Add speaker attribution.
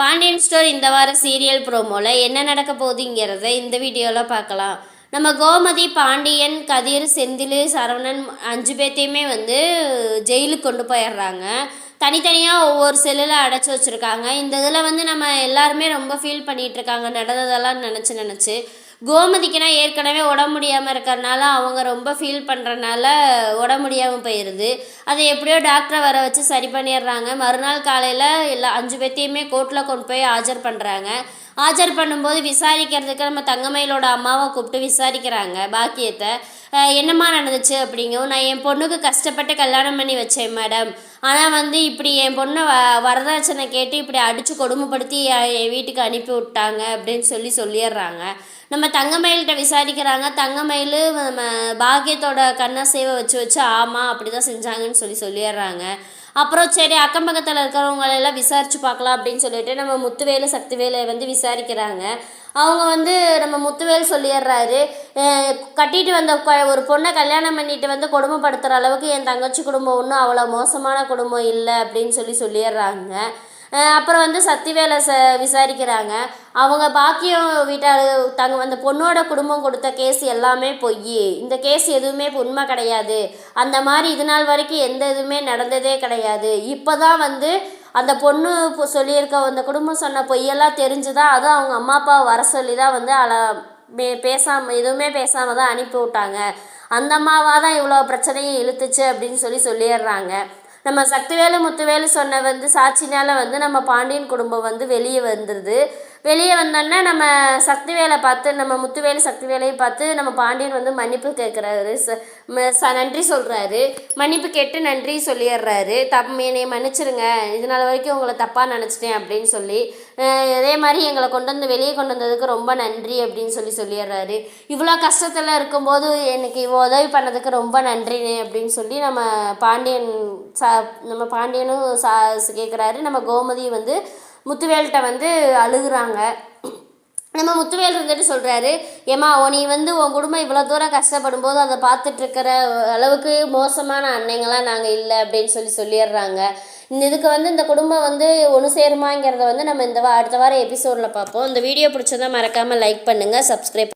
Speaker 1: Pandian store இந்த வார serial ப்ரோமோவில் என்ன நடக்க போகுதுங்கிறத இந்த வீடியோவில் பார்க்கலாம். நம்ம கோமதி, பாண்டியன், கதிர், செந்தில், சரவணன் 5 பேர்த்தையுமே ஜெயிலுக்கு கொண்டு போயிடுறாங்க. தனித்தனியாக ஒவ்வொரு செல்லில் அடைச்சி வச்சுருக்காங்க. இந்த இதில் நம்ம எல்லாருமே ரொம்ப ஃபீல் பண்ணிகிட்ருக்காங்க நடந்ததெல்லாம் நினச்சி. கோமதிக்குனா ஏற்கனவே உடம்பு முடியாமல் இருக்கிறனால அவங்க ரொம்ப ஃபீல் பண்ணுறனால உடம்பு முடியாமல் போயிடுது. அதை எப்படியோ டாக்டரை வர வச்சு சரி பண்ணிடுறாங்க. மறுநாள் காலையில் எல்லா 5 பேர்த்தையுமே கோர்ட்டில் கொண்டு போய் ஆஜர் பண்ணுறாங்க. ஆஜர் பண்ணும்போது விசாரிக்கிறதுக்கு நம்ம தங்கமயிலோட அம்மாவை கூப்பிட்டு விசாரிக்கிறாங்க பாக்கியத்தை. என்னம்மா நடந்துச்சு அப்படிங்கவும், நான் என் பொண்ணுக்கு கஷ்டப்பட்டு கல்யாணம் பண்ணி வச்சேன் மேடம். ஆனால் இப்படி என் பொண்ணை வரதட்சணை கேட்டு இப்படி அடித்து கொடுமைப்படுத்தி என் வீட்டுக்கு அனுப்பி விட்டாங்க அப்படின்னு சொல்லிடுறாங்க. நம்ம தங்கமயில்கிட்ட விசாரிக்கிறாங்க. தங்கமயில் நம்ம பாக்கியத்தோட கண்ணசேவை வச்சு ஆமாம் அப்படி தான் செஞ்சாங்கன்னு சொல்லிடுறாங்க. அப்புறம் சரி அக்கம் பக்கத்தில் இருக்கிறவங்களெல்லாம் விசாரித்து பார்க்கலாம் அப்படின்னு சொல்லிட்டு நம்ம முத்துவேலு, சக்திவேலை விசாரிக்கிறாங்க. அவங்க நம்ம முத்துவேல் சொல்லிடுறாரு, கட்டிட்டு வந்த ஒரு பொண்ணை கல்யாணம் பண்ணிட்டு கொடுமைப்படுத்துகிற அளவுக்கு என் தங்கச்சி குடும்பம் ஒன்றும் அவ்வளோ மோசமான குடும்பம் இல்லை அப்படின்னு சொல்லிடுறாங்க. அப்புறம் சக்திவேலை விசாரிக்கிறாங்க. அவங்க பாக்கியம் வீட்டார் அந்த பொண்ணோட குடும்பம் கொடுத்த கேஸ் எல்லாமே பொய், இந்த கேஸ் எதுவுமே உண்மை கிடையாது, அந்த மாதிரி இது நாள் வரைக்கும் எந்த இதுவுமே நடந்ததே கிடையாது. இப்போ தான் அந்த பொண்ணு சொல்லியிருக்க அந்த குடும்பம் சொன்ன பொய்யெல்லாம் தெரிஞ்சுதான், அதுவும் அவங்க அம்மா அப்பா வர சொல்லி தான் பேசாமல் எதுவுமே பேசாமல் தான் அனுப்பி விட்டாங்க. அந்த அம்மாவாக தான் இவ்வளோ பிரச்சனையும் இழுத்துச்சு அப்படின்னு சொல்லிடுறாங்க. நம்ம சக்திவேலு முத்துவேலு சொன்ன சாட்சினால நம்ம பாண்டியன் குடும்பம் வெளியே வந்துடுது. வெளியே வந்தோன்னா நம்ம சக்திவேலை பார்த்து, நம்ம முத்துவேலு சக்திவேலையும் பார்த்து நம்ம பாண்டியன் மன்னிப்பு கேட்குறாரு, நன்றி சொல்கிறாரு. மன்னிப்பு கேட்டு நன்றி சொல்லிடுறாரு. என்னை மன்னிச்சிருங்க, இதனால் வரைக்கும் உங்களை தப்பாக நினச்சிட்டேன் அப்படின்னு சொல்லி, அதே மாதிரி எங்களை வெளியே கொண்டு வந்ததுக்கு ரொம்ப நன்றி அப்படின்னு சொல்லிடுறாரு. இவ்வளோ கஷ்டத்தில் இருக்கும்போது எனக்கு உதவி பண்ணதுக்கு ரொம்ப நன்றினே அப்படின்னு சொல்லி நம்ம பாண்டியனும் கேட்குறாரு. நம்ம கோமதி முத்துவேல்கிட்ட அழுகுறாங்க. நம்ம முத்துவேல் சொல்கிறாரு, ஏம்மா நீ உன் குடும்பம் இவ்வளோ தூரம் கஷ்டப்படும் போது அதை பார்த்துட்ருக்கிற அளவுக்கு மோசமான அன்னைங்களாம் நாங்கள் இல்லை அப்படின்னு சொல்லிடுறாங்க. இதுக்கு இந்த குடும்பம் ஒன்று சேருமாங்கிறத நம்ம அடுத்த வாரம் எபிசோடில் பார்ப்போம். இந்த வீடியோ பிடிச்சதா மறக்காமல் லைக் பண்ணுங்கள், சப்ஸ்கிரைப்